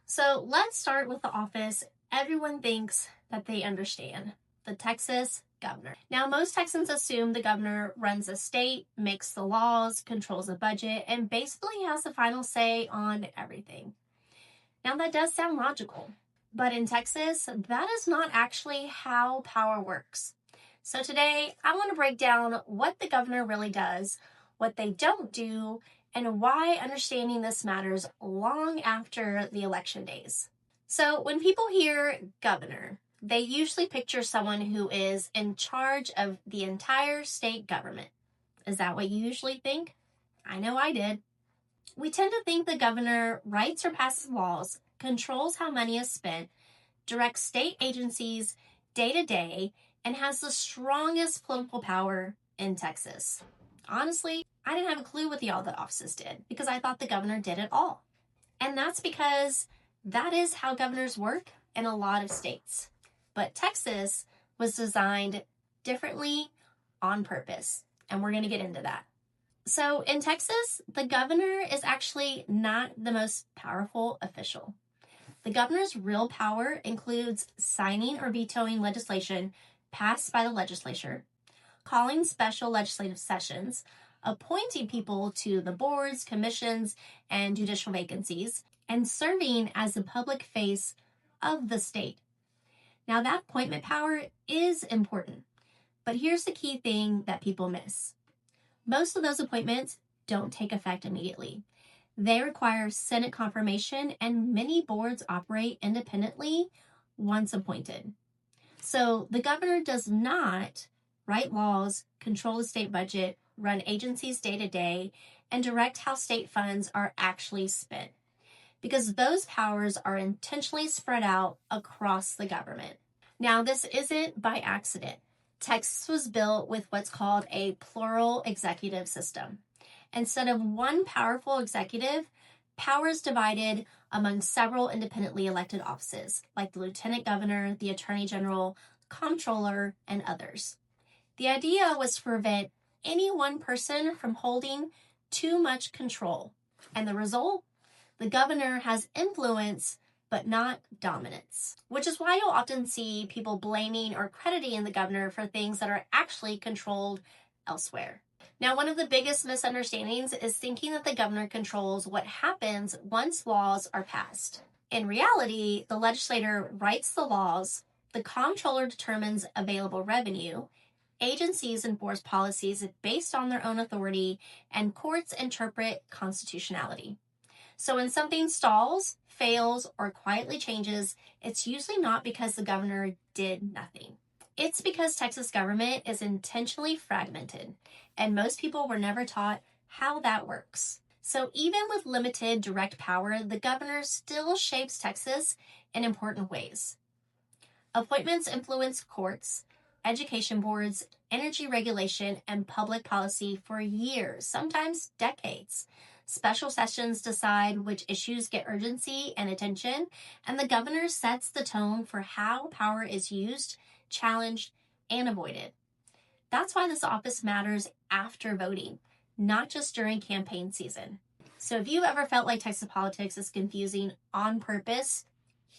So let's start with the office everyone thinks that they understand, the Texas governor. Now, most Texans assume the governor runs a state, makes the laws, controls the budget, and basically has the final say on everything. Now, that does sound logical, but in Texas, that is not actually how power works. So today, I want to break down what the governor really does, what they don't do, and why understanding this matters long after the election days. So when people hear governor, they usually picture someone who is in charge of the entire state government. Is that what you usually think? I know I did. We tend to think the governor writes or passes laws, controls how money is spent, directs state agencies day to day, and has the strongest political power in Texas. Honestly, I didn't have a clue what all the offices did because I thought the governor did it all. And that's because that is how governors work in a lot of states. But Texas was designed differently on purpose, and we're going to get into that. So in Texas, the governor is actually not the most powerful official. The governor's real power includes signing or vetoing legislation passed by the legislature, calling special legislative sessions, appointing people to the boards, commissions, and judicial vacancies, and serving as the public face of the state. Now, that appointment power is important, but here's the key thing that people miss. Most of those appointments don't take effect immediately. They require Senate confirmation, and many boards operate independently once appointed. So the governor does not write laws, control the state budget, run agencies day to day, and direct how state funds are actually spent, because those powers are intentionally spread out across the government. Now, this isn't by accident. Texas was built with what's called a plural executive system. Instead of one powerful executive, power is divided among several independently elected offices, like the lieutenant governor, the attorney general, comptroller, and others. The idea was to prevent any one person from holding too much control. And the result? The governor has influence, but not dominance, which is why you'll often see people blaming or crediting the governor for things that are actually controlled elsewhere. Now, one of the biggest misunderstandings is thinking that the governor controls what happens once laws are passed. In reality, the legislator writes the laws, the comptroller determines available revenue, agencies enforce policies based on their own authority, and courts interpret constitutionality. So when something stalls, fails, or quietly changes, it's usually not because the governor did nothing. It's because Texas government is intentionally fragmented, and most people were never taught how that works. So even with limited direct power, the governor still shapes Texas in important ways. Appointments influence courts, education boards, energy regulation, and public policy for years, sometimes decades. Special sessions decide which issues get urgency and attention, and the governor sets the tone for how power is used, challenged, and avoided. That's why this office matters after voting, not just during campaign season. So if you ever felt like Texas politics is confusing on purpose,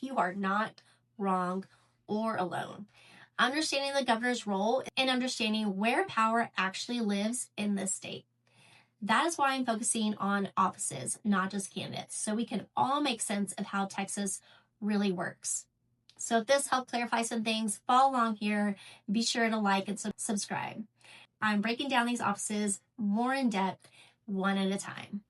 you are not wrong or alone. Understanding the governor's role and understanding where power actually lives in this state. That is why I'm focusing on offices, not just candidates, so we can all make sense of how Texas really works. So if this helped clarify some things, follow along here. Be sure to like and subscribe. I'm breaking down these offices more in depth, one at a time.